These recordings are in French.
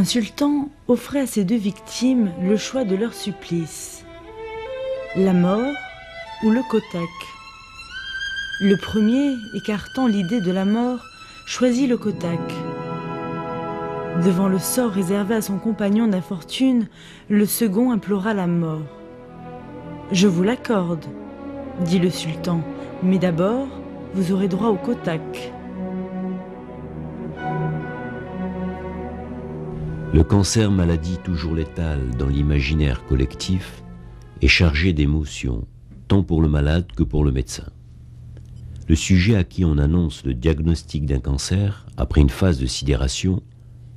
Un sultan offrait à ses deux victimes le choix de leur supplice, la mort ou le kotak. Le premier, écartant l'idée de la mort, choisit le kotak. Devant le sort réservé à son compagnon d'infortune, le second implora la mort. « Je vous l'accorde, dit le sultan, mais d'abord, vous aurez droit au kotak. » Le cancer, maladie toujours létale dans l'imaginaire collectif, est chargé d'émotions, tant pour le malade que pour le médecin. Le sujet à qui on annonce le diagnostic d'un cancer, après une phase de sidération,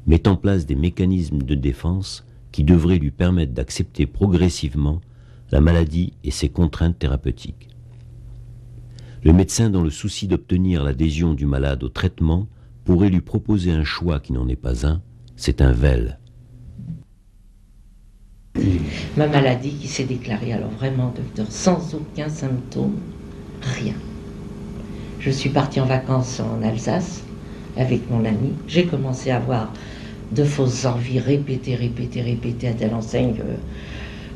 met en place des mécanismes de défense qui devraient lui permettre d'accepter progressivement la maladie et ses contraintes thérapeutiques. Le médecin, dans le souci d'obtenir l'adhésion du malade au traitement, pourrait lui proposer un choix qui n'en est pas un, c'est un VEL. Ma maladie qui s'est déclarée, alors vraiment, docteur, sans aucun symptôme, rien. Je suis partie en vacances en Alsace avec mon ami. J'ai commencé à avoir de fausses envies répétées à telle enseigne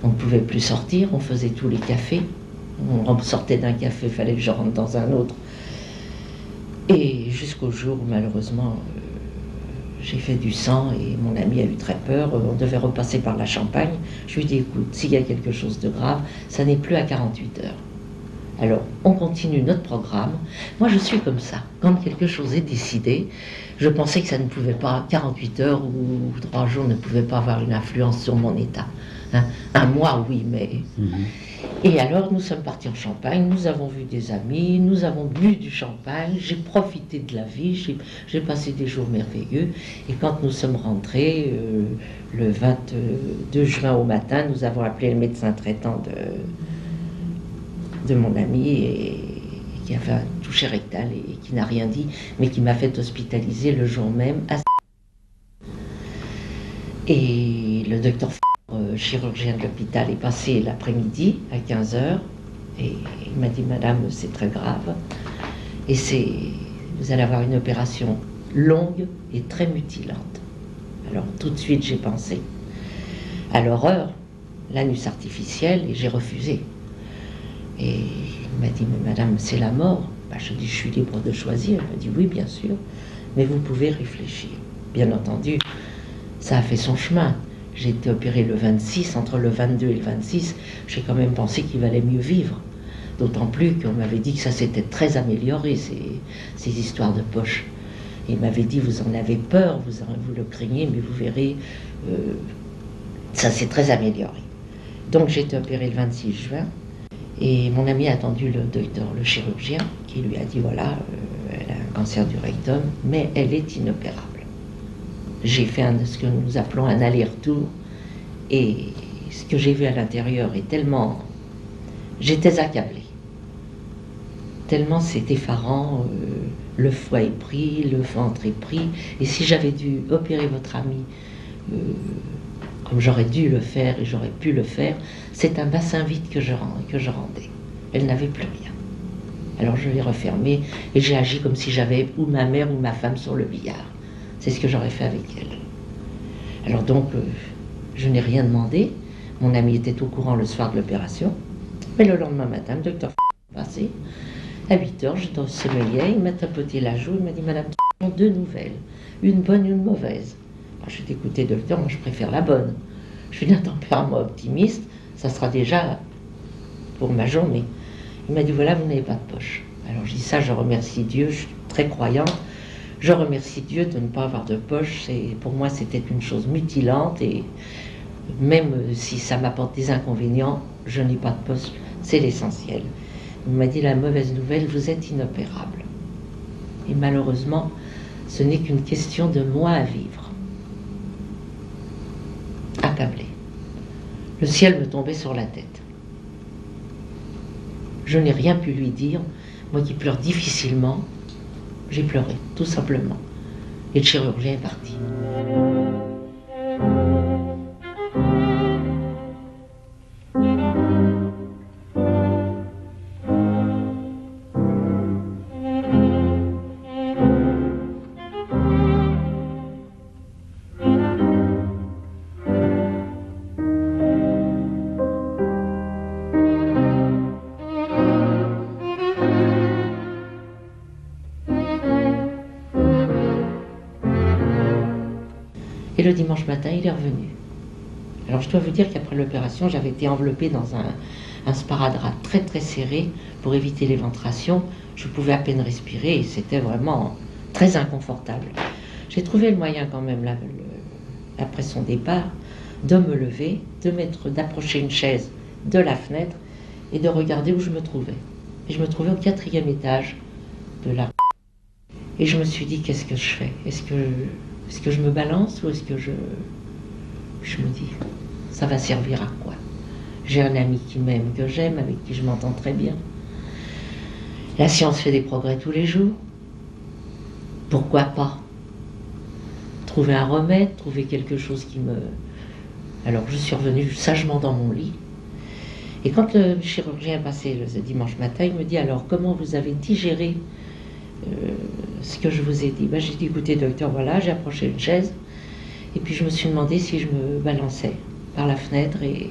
qu'on ne pouvait plus sortir. On faisait tous les cafés. On sortait d'un café, il fallait que je rentre dans un autre. Et jusqu'au jour où malheureusement j'ai fait du sang et mon ami a eu très peur. On devait repasser par la Champagne. Je lui ai dit, écoute, s'il y a quelque chose de grave, ça n'est plus à 48 heures. Alors, on continue notre programme. Moi, je suis comme ça. Quand quelque chose est décidé, je pensais que ça ne pouvait pas, 48 heures ou 3 jours ne pouvaient pas avoir une influence sur mon état. Hein? Un mois, oui, mais... Et alors, nous sommes partis en Champagne, nous avons vu des amis, nous avons bu du champagne, j'ai profité de la vie, j'ai passé des jours merveilleux. Et quand nous sommes rentrés, le 22 juin au matin, nous avons appelé le médecin traitant de mon ami et qui avait un toucher rectal et qui n'a rien dit, mais qui m'a fait hospitaliser le jour même. Et le docteur chirurgien de l'hôpital est passé l'après-midi à 15h et il m'a dit, madame, c'est très grave et vous allez avoir une opération longue et très mutilante. Alors tout de suite j'ai pensé à l'horreur, l'anus artificiel, et j'ai refusé. Et il m'a dit, mais madame, c'est la mort. Je dis, je suis libre de choisir. Il m'a dit, oui, bien sûr, mais vous pouvez réfléchir. Bien entendu, ça a fait son chemin. J'ai été opérée le 26, entre le 22 et le 26, j'ai quand même pensé qu'il valait mieux vivre. D'autant plus qu'on m'avait dit que ça s'était très amélioré, ces histoires de poche. Et il m'avait dit, vous en avez peur, vous le craignez, mais vous verrez, ça s'est très amélioré. Donc j'ai été opérée le 26 juin, et mon ami a attendu le docteur, le chirurgien, qui lui a dit, voilà, elle a un cancer du rectum, mais elle est inopérable. J'ai fait ce que nous appelons un aller-retour, et ce que j'ai vu à l'intérieur est tellement... J'étais accablée. Tellement c'est effarant, le foie est pris, le ventre est pris, et si j'avais dû opérer votre amie, comme j'aurais dû le faire et j'aurais pu le faire, c'est un bassin vide que je rendais. Elle n'avait plus rien. Alors je l'ai refermée et j'ai agi comme si j'avais ou ma mère ou ma femme sur le billard. C'est ce que j'aurais fait avec elle. Alors donc, je n'ai rien demandé. Mon ami était au courant le soir de l'opération. Mais le lendemain matin, le docteur est passé. À 8h, je sommeillais, il m'a tapoté la joue, il m'a dit, madame, deux nouvelles, une bonne et une mauvaise. Alors, je dis, écoutez, docteur, moi je préfère la bonne. Je suis d'un tempérament optimiste, ça sera déjà pour ma journée. Il m'a dit, voilà, vous n'avez pas de poche. Alors je dis ça, je remercie Dieu, je suis très croyante. Je remercie Dieu de ne pas avoir de poche. Pour moi, c'était une chose mutilante et même si ça m'apporte des inconvénients, je n'ai pas de poche, c'est l'essentiel. Il m'a dit, la mauvaise nouvelle, vous êtes inopérable. Et malheureusement, ce n'est qu'une question de mois à vivre. Accablée. Le ciel me tombait sur la tête. Je n'ai rien pu lui dire, moi qui pleure difficilement. J'ai pleuré, tout simplement. Et le chirurgien est parti. Et le dimanche matin, il est revenu. Alors je dois vous dire qu'après l'opération, j'avais été enveloppée dans un sparadrap très très serré pour éviter l'éventration. Je pouvais à peine respirer et c'était vraiment très inconfortable. J'ai trouvé le moyen quand même, après son départ, de me lever, d'approcher une chaise de la fenêtre et de regarder où je me trouvais. Et je me trouvais au 4e étage de la... Et je me suis dit, qu'est-ce que je fais? Est-ce que je me balance ou est-ce que je me dis, ça va servir à quoi? J'ai un ami qui m'aime, que j'aime, avec qui je m'entends très bien. La science fait des progrès tous les jours. Pourquoi pas trouver un remède, trouver quelque chose qui me... Alors je suis revenue sagement dans mon lit. Et quand le chirurgien est passé le dimanche matin, il me dit, alors comment vous avez digéré ce que je vous ai dit? J'ai dit, écoutez docteur, voilà, j'ai approché une chaise. Et puis je me suis demandé si je me balançais par la fenêtre et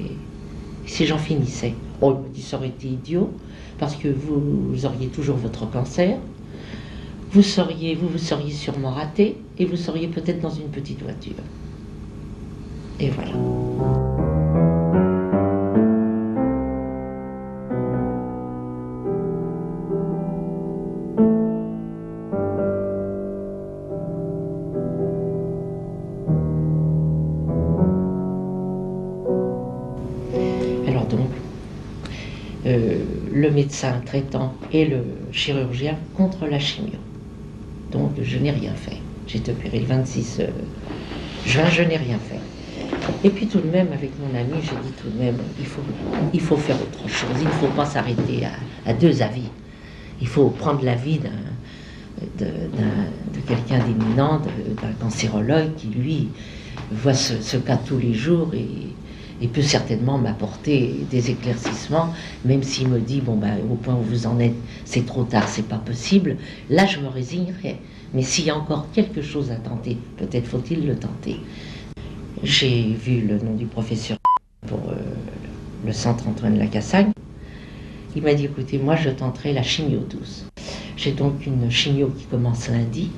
si j'en finissais. Oh, il me dit, ça aurait été idiot, parce que vous auriez toujours votre cancer, vous vous seriez sûrement raté, et vous seriez peut-être dans une petite voiture. Et voilà. Alors donc, le médecin traitant et le chirurgien contre la chimio. Donc je n'ai rien fait. J'ai été opérée le 26 juin, je n'ai rien fait. Et puis tout de même, avec mon ami, j'ai dit tout de même, il faut faire autre chose. Il ne faut pas s'arrêter à deux avis. Il faut prendre l'avis de quelqu'un d'éminent, d'un cancérologue qui, lui, voit ce cas tous les jours et peut certainement m'apporter des éclaircissements, même s'il me dit, bon, au point où vous en êtes, c'est trop tard, c'est pas possible. Là, je me résignerai. Mais s'il y a encore quelque chose à tenter, peut-être faut-il le tenter. J'ai vu le nom du professeur pour le centre Antoine Lacassagne. Il m'a dit, écoutez, moi je tenterai la chimio douce. J'ai donc une chimio qui commence lundi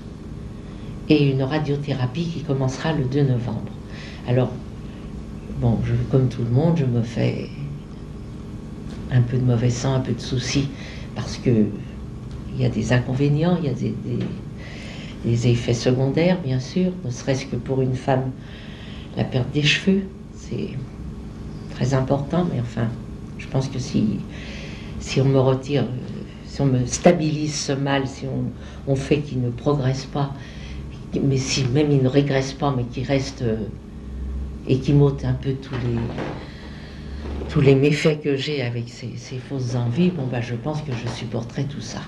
et une radiothérapie qui commencera le 2 novembre. Alors, bon, comme tout le monde, je me fais un peu de mauvais sang, un peu de soucis, parce que il y a des inconvénients, il y a des effets secondaires, bien sûr, ne serait-ce que pour une femme, la perte des cheveux, c'est très important, mais enfin, je pense que si on me retire, si on me stabilise ce mal, si on fait qu'il ne progresse pas, mais si même il ne régresse pas, mais qu'il reste et qui m'ôte un peu tous les méfaits que j'ai avec ces fausses envies, bon je pense que je supporterai tout ça.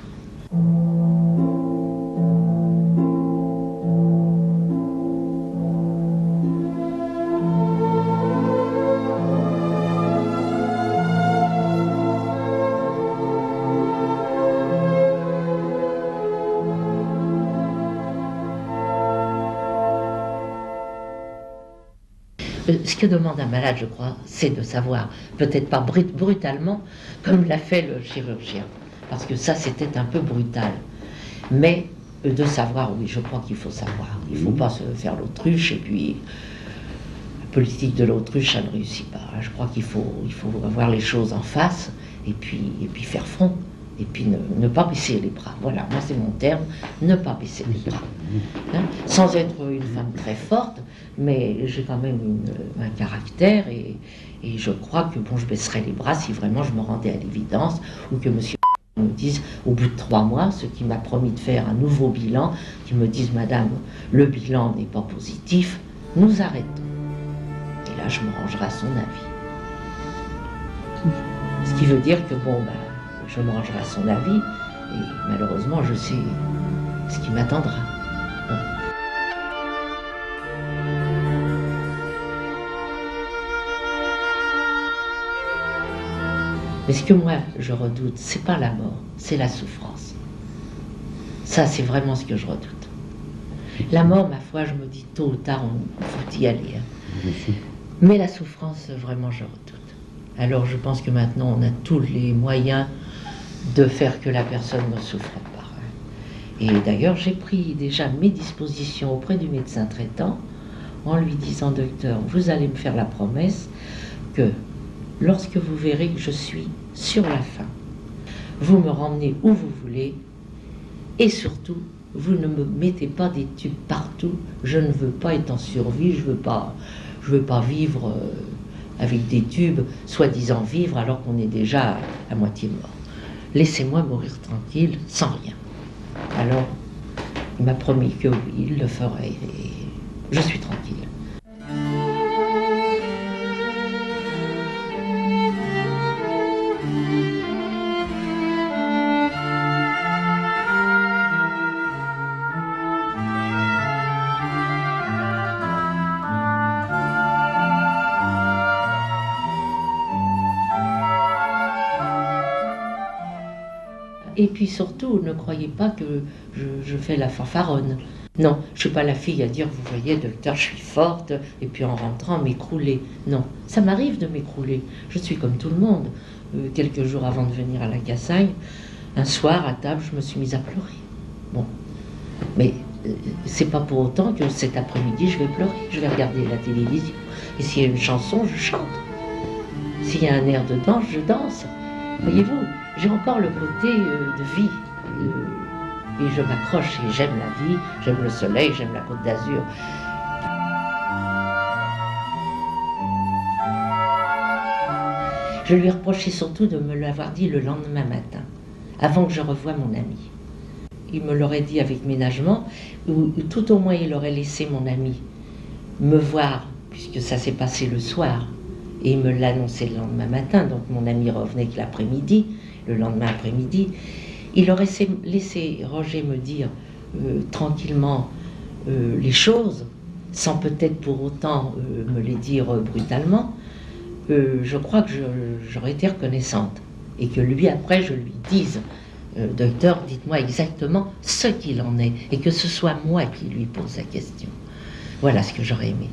Ce que demande un malade, je crois, c'est de savoir, peut-être pas brutalement, comme l'a fait le chirurgien, parce que ça, c'était un peu brutal, mais de savoir, oui, je crois qu'il faut savoir. Il ne faut pas se faire l'autruche, et puis la politique de l'autruche, ça ne réussit pas. Je crois qu'il faut avoir les choses en face, et puis faire front, et puis ne pas baisser les bras. Voilà, moi c'est mon terme, ne pas baisser les bras. Hein? Sans être une femme très forte, mais j'ai quand même un caractère et je crois que bon, je baisserais les bras si vraiment je me rendais à l'évidence ou que monsieur me dise au bout de 3 mois, ce qui m'a promis de faire un nouveau bilan, qui me dise madame, le bilan n'est pas positif, nous arrêtons. Et là, je me rangerai à son avis. Ce qui veut dire que bon, je me rangerai à son avis et malheureusement, je sais ce qui m'attendra. Bon. Mais ce que moi je redoute, c'est pas la mort, c'est la souffrance. Ça, c'est vraiment ce que je redoute. La mort, ma foi, je me dis tôt ou tard, il faut y aller. Hein. Mais la souffrance, vraiment, je redoute. Alors, je pense que maintenant, on a tous les moyens de faire que la personne ne souffre pas. Hein. Et d'ailleurs, j'ai pris déjà mes dispositions auprès du médecin traitant en lui disant, docteur, vous allez me faire la promesse que lorsque vous verrez que je suis sur la fin, vous me ramenez où vous voulez et surtout, vous ne me mettez pas des tubes partout. Je ne veux pas être en survie, je veux pas vivre avec des tubes, soi-disant vivre alors qu'on est déjà à moitié mort. Laissez-moi mourir tranquille, sans rien. Alors, il m'a promis que oui, il le ferait et je suis tranquille. Et puis surtout, ne croyez pas que je fais la fanfaronne. Non, je ne suis pas la fille à dire, vous voyez, docteur, je suis forte, et puis en rentrant, m'écrouler. Non, ça m'arrive de m'écrouler. Je suis comme tout le monde. Quelques jours avant de venir à la Cassagne, un soir, à table, je me suis mise à pleurer. Bon, mais c'est pas pour autant que cet après-midi, je vais pleurer. Je vais regarder la télévision. Et s'il y a une chanson, je chante. S'il y a un air de danse, je danse. Voyez-vous, j'ai encore le côté de vie. Et je m'accroche et j'aime la vie, j'aime le soleil, j'aime la Côte d'Azur. Je lui ai reproché surtout de me l'avoir dit le lendemain matin, avant que je revoie mon ami. Il me l'aurait dit avec ménagement, ou tout au moins il aurait laissé mon ami me voir, puisque ça s'est passé le soir. Et il me l'a annoncé le lendemain matin, donc mon ami revenait que l'après-midi, le lendemain après-midi. Il aurait laissé Roger me dire tranquillement les choses, sans peut-être pour autant me les dire brutalement. Je crois que j'aurais été reconnaissante. Et que lui, après, je lui dise, docteur, dites-moi exactement ce qu'il en est, et que ce soit moi qui lui pose la question. Voilà ce que j'aurais aimé.